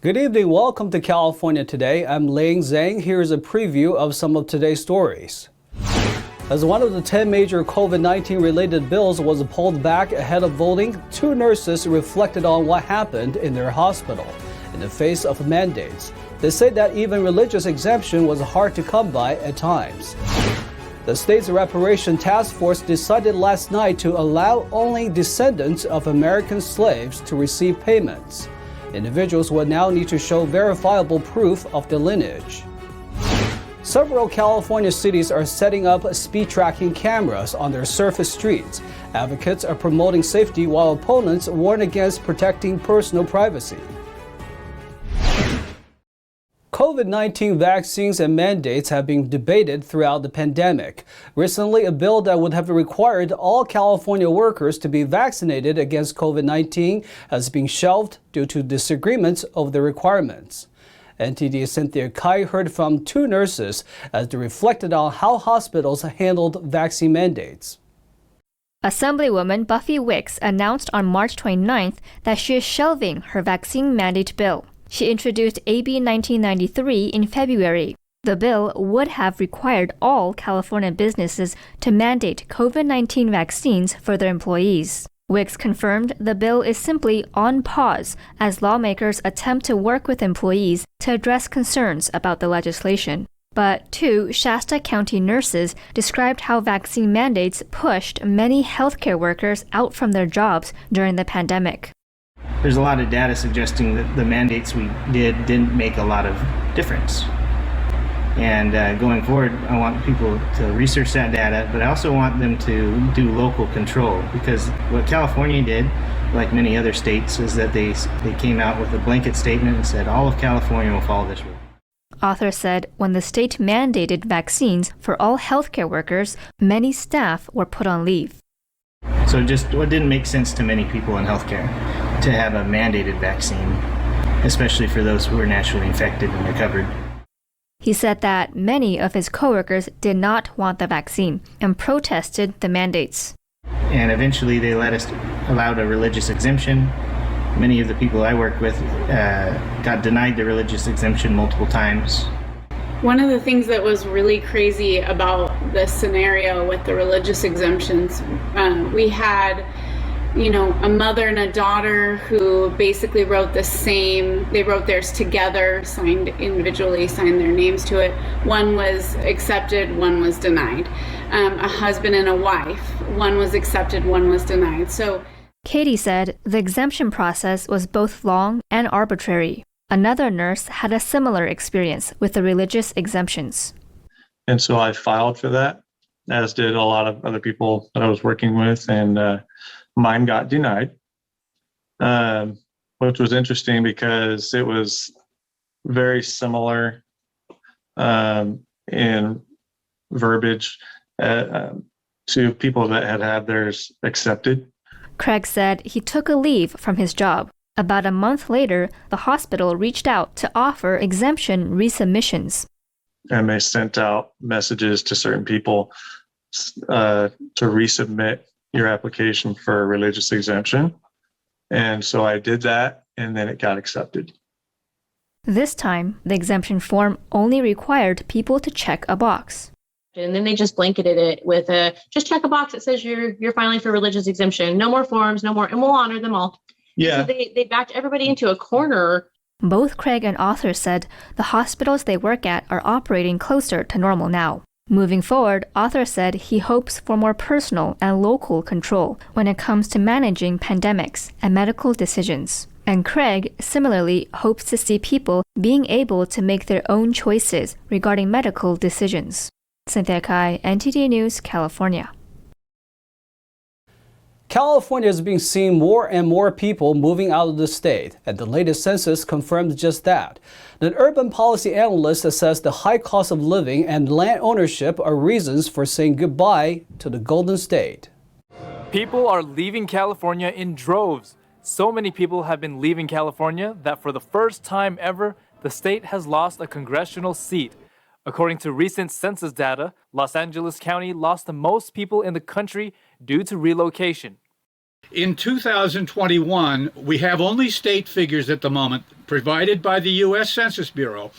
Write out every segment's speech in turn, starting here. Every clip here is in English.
Good evening. Welcome to California Today. I'm Ling Zhang. Here's a preview of some of today's stories. As one of the 10 major COVID-19 related bills was pulled back ahead of voting, two nurses reflected on what happened in their hospital in the face of mandates. They say that even religious exemption was hard to come by at times. The state's reparation task force decided last night to allow only descendants of American slaves to receive payments. Individuals will now need to show verifiable proof of the lineage. Several California cities are setting up speed tracking cameras on their surface streets. Advocates are promoting safety while opponents warn against protecting personal privacy. COVID-19 vaccines and mandates have been debated throughout the pandemic. Recently, a bill that would have required all California workers to be vaccinated against COVID-19 has been shelved due to disagreements over the requirements. NTD Cynthia Kai heard from two nurses as they reflected on how hospitals handled vaccine mandates. Assemblywoman Buffy Wicks announced on March 29th that she is shelving her vaccine mandate bill. She introduced AB 1993 in February. The bill would have required all California businesses to mandate COVID-19 vaccines for their employees. Wicks confirmed the bill is simply on pause as lawmakers attempt to work with employees to address concerns about the legislation. But two Shasta County nurses described how vaccine mandates pushed many healthcare workers out from their jobs during the pandemic. There's a lot of data suggesting that the mandates we didn't make a lot of difference. And going forward, I want people to research that data, but I also want them to do local control, because what California did, like many other states, is that they came out with a blanket statement and said all of California will follow this rule. Author said when the state mandated vaccines for all healthcare workers, many staff were put on leave. So just what didn't make sense to many people in healthcare to have a mandated vaccine, especially for those who are naturally infected and recovered. He said that many of his coworkers did not want the vaccine and protested the mandates. And eventually they allowed a religious exemption. Many of the people I work with got denied the religious exemption multiple times. One of the things that was really crazy about this scenario with the religious exemptions, we had a mother and a daughter who basically wrote they wrote theirs together, signed individually, signed their names to it. One was accepted, one was denied. A husband and a wife, one was accepted, one was denied. So Katie said the exemption process was both long and arbitrary. Another nurse had a similar experience with the religious exemptions. And so I filed for that, as did a lot of other people that I was working with, and mine got denied, which was interesting because it was very similar in verbiage to people that had theirs accepted. Craig said he took a leave from his job. About a month later, the hospital reached out to offer exemption resubmissions. And they sent out messages to certain people to resubmit your application for a religious exemption. And so I did that, and then it got accepted. This time, the exemption form only required people to check a box. And then they just blanketed it with just check a box that says you're filing for religious exemption. No more forms, no more, and we'll honor them all. Yeah. So they backed everybody into a corner. Both Craig and Arthur said the hospitals they work at are operating closer to normal now. Moving forward, Arthur said he hopes for more personal and local control when it comes to managing pandemics and medical decisions. And Craig similarly hopes to see people being able to make their own choices regarding medical decisions. Cynthia Kai, NTD News, California. California is being seen more and more people moving out of the state, and the latest census confirmed just that. An urban policy analyst says the high cost of living and land ownership are reasons for saying goodbye to the Golden State. People are leaving California in droves. So many people have been leaving California that for the first time ever, the state has lost a congressional seat. According to recent census data, Los Angeles County lost the most people in the country due to relocation. In 2021, we have only state figures at the moment provided by the U.S. Census Bureau.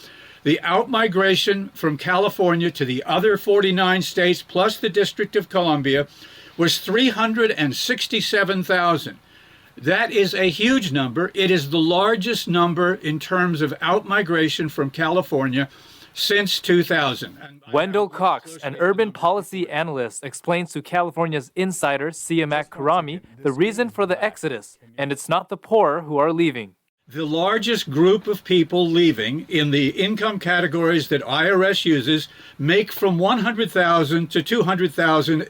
The outmigration from California to the other 49 states plus the District of Columbia was 367,000. That is a huge number. It is the largest number in terms of outmigration from California since 2000. Wendell Cox, an urban policy analyst, explains to California's insider Siamak Karami the reason for the exodus, and it's not the poor who are leaving. The largest group of people leaving in the income categories that IRS uses make from 100,000 to 200,000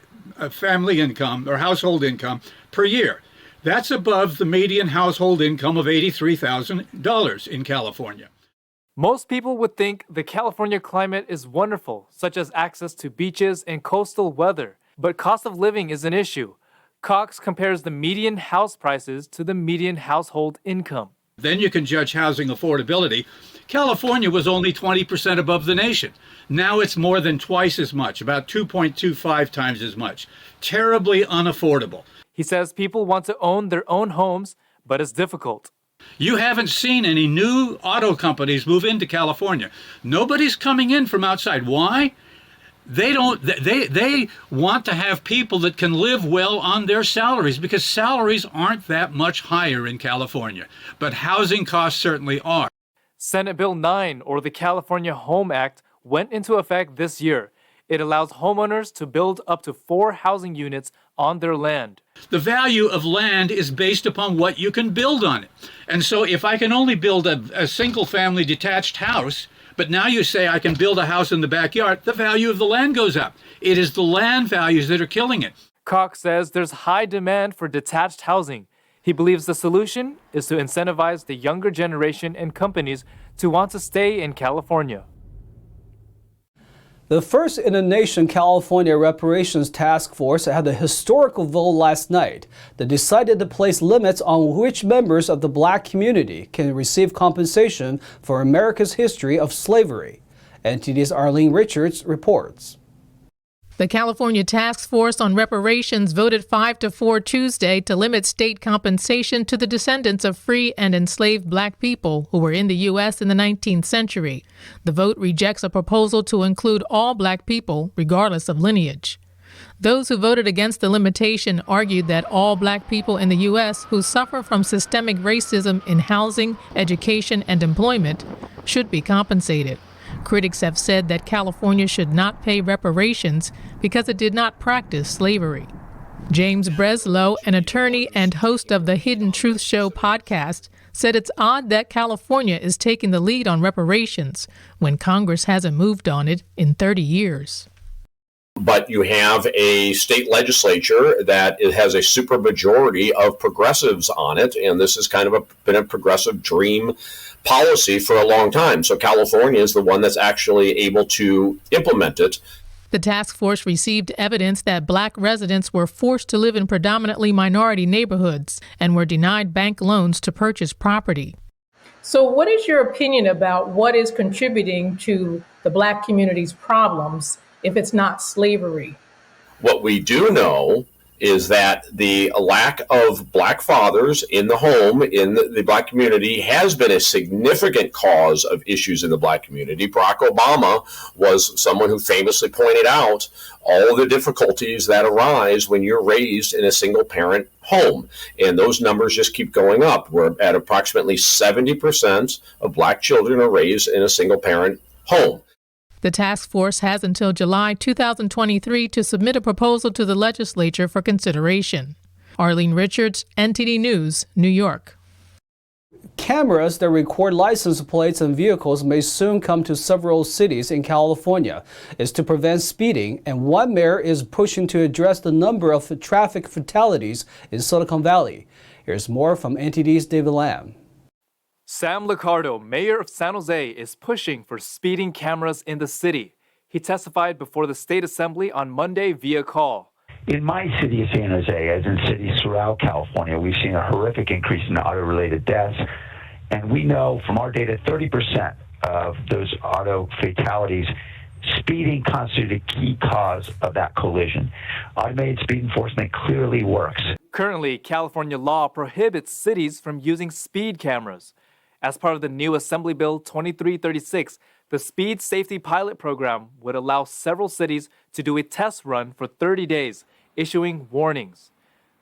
family income or household income per year. That's above the median household income of $83,000 in California. Most people would think the California climate is wonderful, such as access to beaches and coastal weather, but cost of living is an issue. Cox compares the median house prices to the median household income. Then you can judge housing affordability. California was only 20% above the nation. Now it's more than twice as much, about 2.25 times as much. Terribly unaffordable. He says people want to own their own homes, but it's difficult. You haven't seen any new auto companies move into California. Nobody's coming in from outside. Why? They want to have people that can live well on their salaries because salaries aren't that much higher in California, but housing costs certainly are. Senate Bill 9, or the California Home Act, went into effect this year. It allows homeowners to build up to 4 housing units on their land. The value of land is based upon what you can build on it. And so if I can only build a single-family detached house, but now you say I can build a house in the backyard, the value of the land goes up. It is the land values that are killing it. Cox says there's high demand for detached housing. He believes the solution is to incentivize the younger generation and companies to want to stay in California. The first in the nation California Reparations Task Force had a historical vote last night that decided to place limits on which members of the black community can receive compensation for America's history of slavery. NTD's Ailing Richards reports. The California Task Force on Reparations voted 5-4 Tuesday to limit state compensation to the descendants of free and enslaved black people who were in the U.S. in the 19th century. The vote rejects a proposal to include all black people, regardless of lineage. Those who voted against the limitation argued that all black people in the U.S. who suffer from systemic racism in housing, education, and employment should be compensated. Critics have said that California should not pay reparations because it did not practice slavery. James Breslow, an attorney and host of the Hidden Truth Show podcast, said it's odd that California is taking the lead on reparations when Congress hasn't moved on it in 30 years. But you have a state legislature that it has a supermajority of progressives on it, and this has kind of been a progressive dream policy for a long time. So California is the one that's actually able to implement it. The task force received evidence that black residents were forced to live in predominantly minority neighborhoods and were denied bank loans to purchase property. So what is your opinion about what is contributing to the black community's problems if it's not slavery? What we do know is that the lack of black fathers in the home in the black community has been a significant cause of issues in the black community. Barack Obama was someone who famously pointed out all the difficulties that arise when you're raised in a single parent home. And those numbers just keep going up. We're at approximately 70% of black children are raised in a single parent home. The task force has until July 2023 to submit a proposal to the legislature for consideration. Arlene Richards, NTD News, New York. Cameras that record license plates and vehicles may soon come to several cities in California. It's to prevent speeding, and one mayor is pushing to address the number of traffic fatalities in Silicon Valley. Here's more from NTD's David Lam. Sam Liccardo, mayor of San Jose, is pushing for speeding cameras in the city. He testified before the state assembly on Monday via call. In my city of San Jose, as in cities throughout California, we've seen a horrific increase in auto-related deaths. And we know from our data, 30% of those auto fatalities, speeding constituted a key cause of that collision. Automated speed enforcement clearly works. Currently, California law prohibits cities from using speed cameras. As part of the new Assembly Bill 2336, the Speed Safety Pilot Program would allow several cities to do a test run for 30 days, issuing warnings.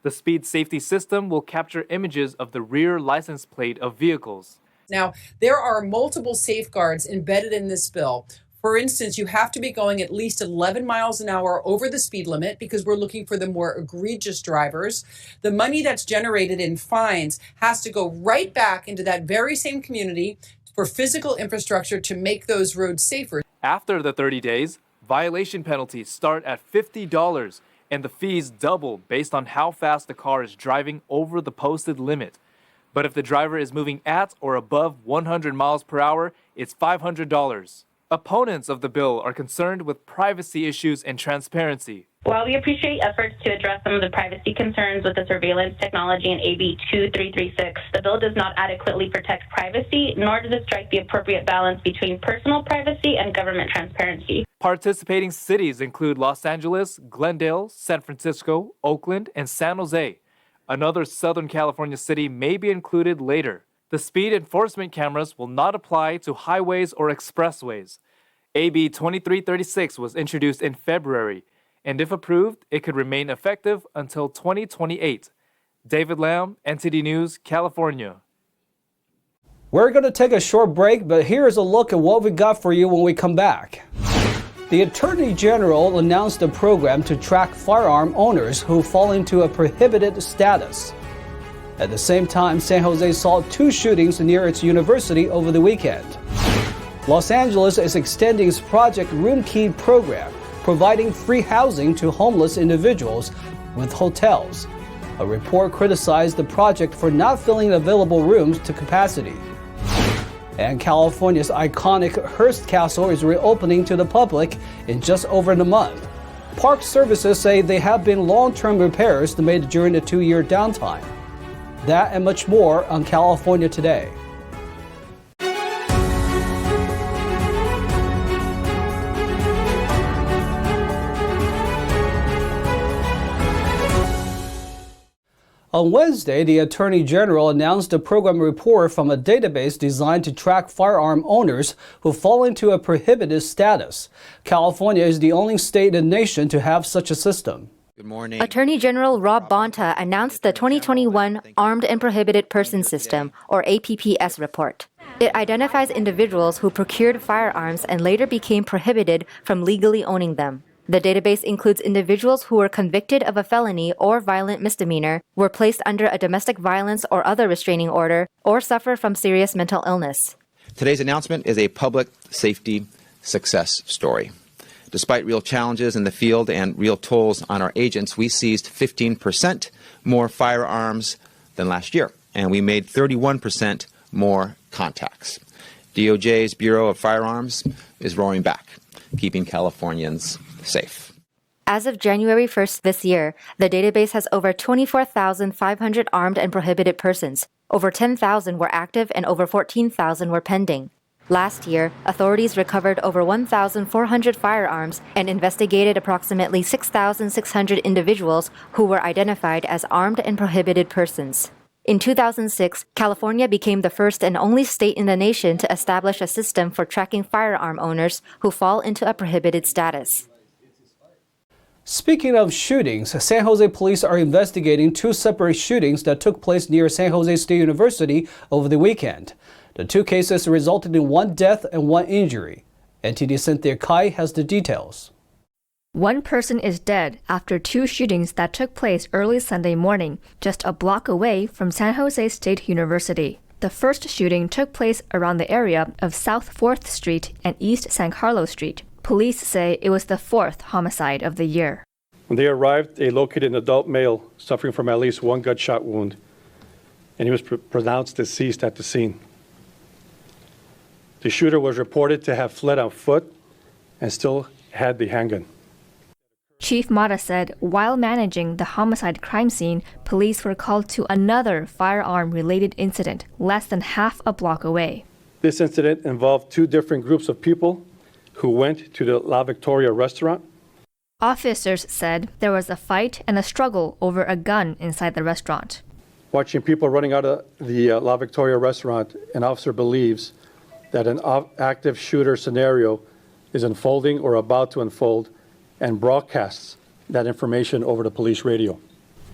The speed safety system will capture images of the rear license plate of vehicles. Now, there are multiple safeguards embedded in this bill. For instance, you have to be going at least 11 miles an hour over the speed limit because we're looking for the more egregious drivers. The money that's generated in fines has to go right back into that very same community for physical infrastructure to make those roads safer. After the 30 days, violation penalties start at $50 and the fees double based on how fast the car is driving over the posted limit. But if the driver is moving at or above 100 miles per hour, it's $500. Opponents of the bill are concerned with privacy issues and transparency. While we appreciate efforts to address some of the privacy concerns with the surveillance technology in AB 2336, the bill does not adequately protect privacy, nor does it strike the appropriate balance between personal privacy and government transparency. Participating cities include Los Angeles, Glendale, San Francisco, Oakland, and San Jose. Another Southern California city may be included later. The speed enforcement cameras will not apply to highways or expressways. AB 2336 was introduced in February, and if approved, it could remain effective until 2028. David Lamb, NTD News, California. We're going to take a short break, but here's a look at what we got for you when we come back. The Attorney General announced a program to track firearm owners who fall into a prohibited status. At the same time, San Jose saw 2 shootings near its university over the weekend. Los Angeles is extending its Project Room Key program, providing free housing to homeless individuals with hotels. A report criticized the project for not filling available rooms to capacity. And California's iconic Hearst Castle is reopening to the public in just over a month. Park services say they have been long-term repairs made during the 2-year downtime. That and much more on California Today. On Wednesday, the Attorney General announced a program report from a database designed to track firearm owners who fall into a prohibited status. California is the only state in the nation to have such a system. Good morning. Attorney General Rob Bonta announced the 2021 Armed and Prohibited Persons System, or APPS report. It identifies individuals who procured firearms and later became prohibited from legally owning them. The database includes individuals who were convicted of a felony or violent misdemeanor, were placed under a domestic violence or other restraining order, or suffer from serious mental illness. Today's announcement is a public safety success story. Despite real challenges in the field and real tolls on our agents, we seized 15% more firearms than last year, and we made 31% more contacts. DOJ's Bureau of Firearms is roaring back, keeping Californians safe. As of January 1st this year, the database has over 24,500 armed and prohibited persons. Over 10,000 were active and over 14,000 were pending. Last year, authorities recovered over 1,400 firearms and investigated approximately 6,600 individuals who were identified as armed and prohibited persons. In 2006, California became the first and only state in the nation to establish a system for tracking firearm owners who fall into a prohibited status. Speaking of shootings, San Jose police are investigating 2 separate shootings that took place near San Jose State University over the weekend. The 2 cases resulted in 1 death and 1 injury. NTD Cynthia Kai has the details. 1 person is dead after 2 shootings that took place early Sunday morning, just a block away from San Jose State University. The first shooting took place around the area of South 4th Street and East San Carlos Street. Police say it was the 4th homicide of the year. When they arrived, they located an adult male suffering from at least 1 gunshot wound, and he was pronounced deceased at the scene. The shooter was reported to have fled on foot and still had the handgun. Chief Mata said while managing the homicide crime scene, police were called to another firearm-related incident less than half a block away. This incident involved 2 different groups of people who went to the La Victoria restaurant. Officers said there was a fight and a struggle over a gun inside the restaurant. Watching people running out of the La Victoria restaurant, an officer believes that an active shooter scenario is unfolding or about to unfold and broadcasts that information over the police radio.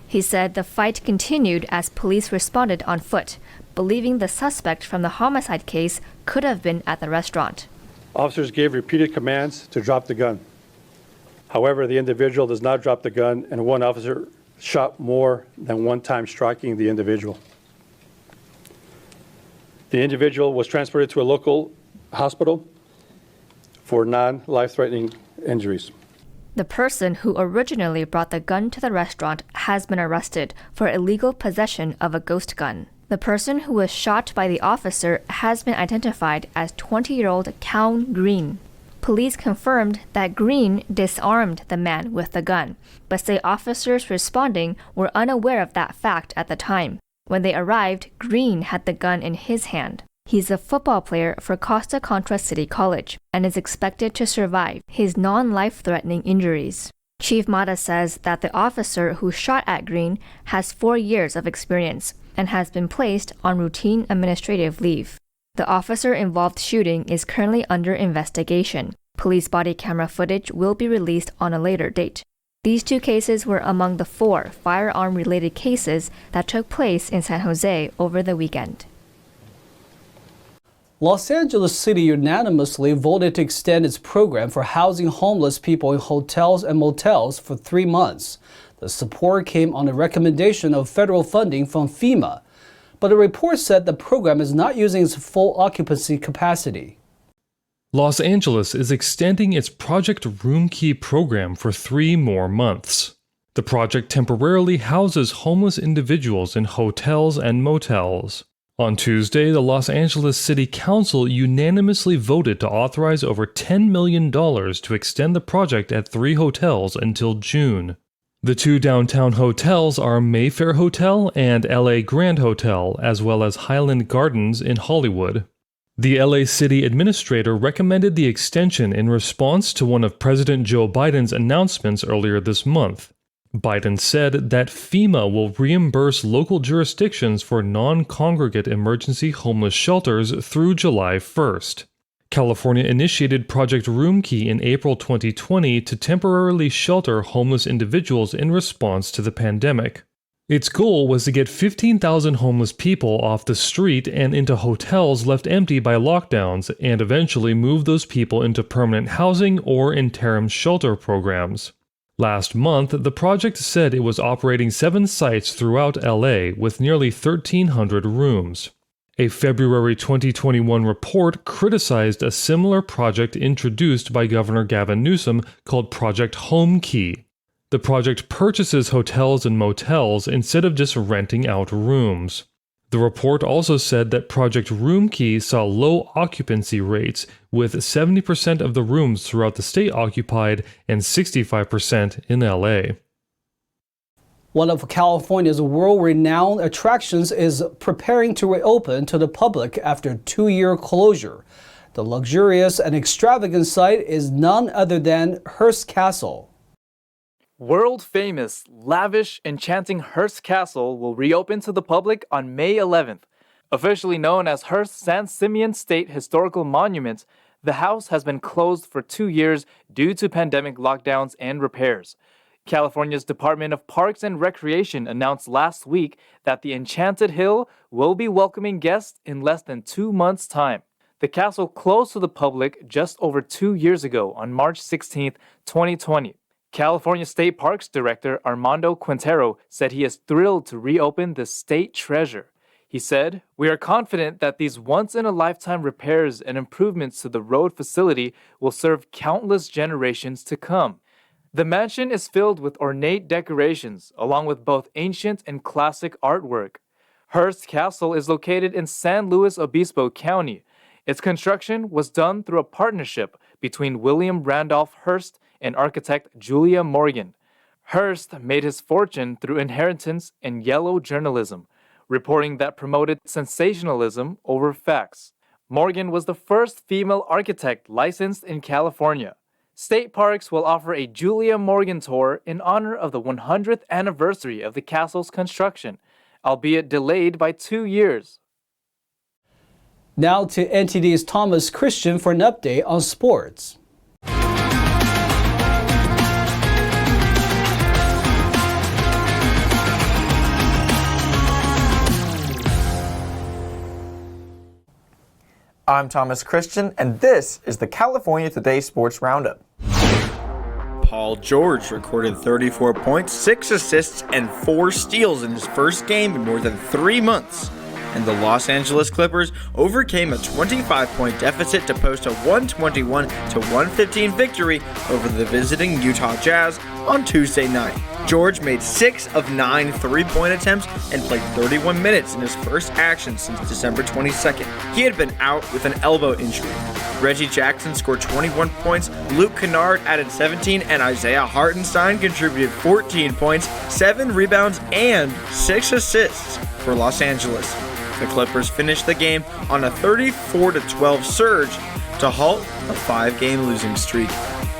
He said the fight continued as police responded on foot, believing the suspect from the homicide case could have been at the restaurant. Officers gave repeated commands to drop the gun. However, the individual does not drop the gun, and one officer shot more than one time, striking the individual. The individual was transported to a local hospital for non-life-threatening injuries. The person who originally brought the gun to the restaurant has been arrested for illegal possession of a ghost gun. The person who was shot by the officer has been identified as 20-year-old Count Green. Police confirmed that Green disarmed the man with the gun, but say officers responding were unaware of that fact at the time. When they arrived, Green had the gun in his hand. He's a football player for Costa Contra City College and is expected to survive his non-life-threatening injuries. Chief Mata says that the officer who shot at Green has 4 years of experience and has been placed on routine administrative leave. The officer-involved shooting is currently under investigation. Police body camera footage will be released on a later date. These 2 cases were among the 4 firearm-related cases that took place in San Jose over the weekend. Los Angeles City unanimously voted to extend its program for housing homeless people in hotels and motels for 3 months. The support came on a recommendation of federal funding from FEMA. But a report said the program is not using its full occupancy capacity. Los Angeles is extending its Project Room Key program for 3 more months. The project temporarily houses homeless individuals in hotels and motels. On Tuesday, the Los Angeles City Council unanimously voted to authorize over $10 million to extend the project at 3 hotels until June. The 2 downtown hotels are Mayfair Hotel and LA Grand Hotel, as well as Highland Gardens in Hollywood. The LA City Administrator recommended the extension in response to one of President Joe Biden's announcements earlier this month. Biden said that FEMA will reimburse local jurisdictions for non-congregate emergency homeless shelters through July 1st. California initiated Project Room Key in April 2020 to temporarily shelter homeless individuals in response to the pandemic. Its goal was to get 15,000 homeless people off the street and into hotels left empty by lockdowns, and eventually move those people into permanent housing or interim shelter programs. Last month, the project said it was operating 7 sites throughout LA with nearly 1,300 rooms. A February 2021 report criticized a similar project introduced by Governor Gavin Newsom called Project Home Key. The project purchases hotels and motels instead of just renting out rooms. The report also said that Project Room Key saw low occupancy rates, with 70% of the rooms throughout the state occupied and 65% in LA. One of California's world-renowned attractions is preparing to reopen to the public after a 2-year closure. The luxurious and extravagant site is none other than Hearst Castle. World-famous, lavish, enchanting Hearst Castle will reopen to the public on May 11th. Officially known as Hearst San Simeon State Historical Monument, the house has been closed for 2 years due to pandemic lockdowns and repairs. California's Department of Parks and Recreation announced last week that the Enchanted Hill will be welcoming guests in less than 2 months' time. The castle closed to the public just over 2 years ago on March 16, 2020. California State Parks Director Armando Quintero said he is thrilled to reopen this state treasure. He said, "We are confident that these once-in-a-lifetime repairs and improvements to the road facility will serve countless generations to come." The mansion is filled with ornate decorations, along with both ancient and classic artwork. Hearst Castle is located in San Luis Obispo County. Its construction was done through a partnership between William Randolph Hearst and architect Julia Morgan. Hearst made his fortune through inheritance and yellow journalism, reporting that promoted sensationalism over facts. Morgan was the first female architect licensed in California. State Parks will offer a Julia Morgan tour in honor of the 100th anniversary of the castle's construction, albeit delayed by 2 years. Now to NTD's Thomas Christian for an update on sports. I'm Thomas Christian, and this is the California Today Sports Roundup. Paul George recorded 34 points, 6 assists, and 4 steals in his first game in more than 3 months. And the Los Angeles Clippers overcame a 25-point deficit to post a 121-115 victory over the visiting Utah Jazz on Tuesday night. George made 6 of 9 three-point attempts and played 31 minutes in his first action since December 22nd. He had been out with an elbow injury. Reggie Jackson scored 21 points, Luke Kennard added 17, and Isaiah Hartenstein contributed 14 points, 7 rebounds, and 6 assists for Los Angeles. The Clippers finished the game on a 34-12 surge to halt a 5-game losing streak.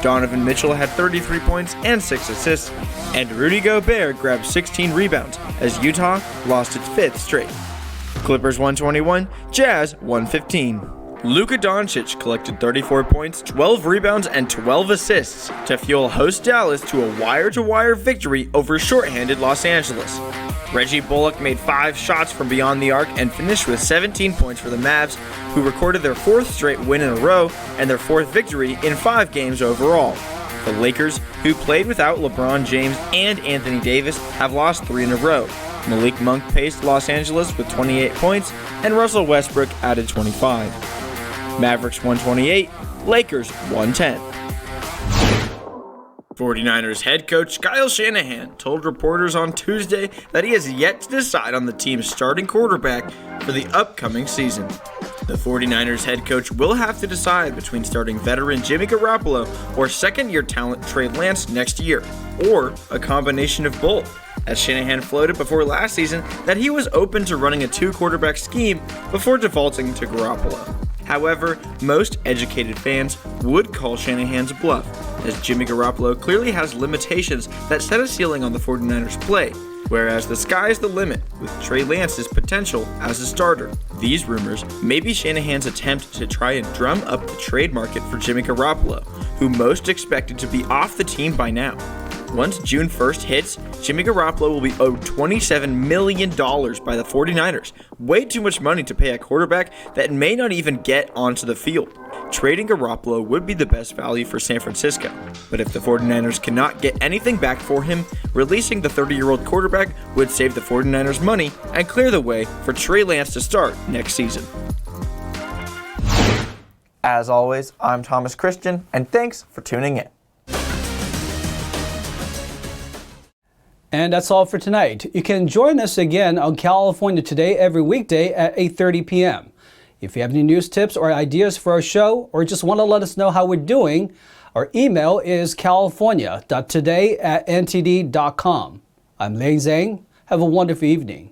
Donovan Mitchell had 33 points and 6 assists, and Rudy Gobert grabbed 16 rebounds as Utah lost its 5th straight. Clippers 121, Jazz 115. Luka Doncic collected 34 points, 12 rebounds, and 12 assists to fuel host Dallas to a wire-to-wire victory over shorthanded Los Angeles. Reggie Bullock made 5 shots from beyond the arc and finished with 17 points for the Mavs, who recorded their 4th straight win in a row and their 4th victory in 5 games overall. The Lakers, who played without LeBron James and Anthony Davis, have lost 3 in a row. Malik Monk paced Los Angeles with 28 points, and Russell Westbrook added 25. Mavericks 128, Lakers 110. 49ers head coach Kyle Shanahan told reporters on Tuesday that he has yet to decide on the team's starting quarterback for the upcoming season. The 49ers head coach will have to decide between starting veteran Jimmy Garoppolo or second-year talent Trey Lance next year, or a combination of both, as Shanahan floated before last season that he was open to running a 2-quarterback scheme before defaulting to Garoppolo. However, most educated fans would call Shanahan's bluff, as Jimmy Garoppolo clearly has limitations that set a ceiling on the 49ers' play, whereas the sky's the limit with Trey Lance's potential as a starter. These rumors may be Shanahan's attempt to try and drum up the trade market for Jimmy Garoppolo, who most expected to be off the team by now. Once June 1st hits, Jimmy Garoppolo will be owed $27 million by the 49ers. Way too much money to pay a quarterback that may not even get onto the field. Trading Garoppolo would be the best value for San Francisco, but if the 49ers cannot get anything back for him, releasing the 30-year-old quarterback would save the 49ers money and clear the way for Trey Lance to start next season. As always, I'm Thomas Christian, and thanks for tuning in. And that's all for tonight. You can join us again on California Today every weekday at 8:30 p.m. If you have any news tips or ideas for our show, or just want to let us know how we're doing, our email is california.today@ntd.com. I'm Liang Zhang. Have a wonderful evening.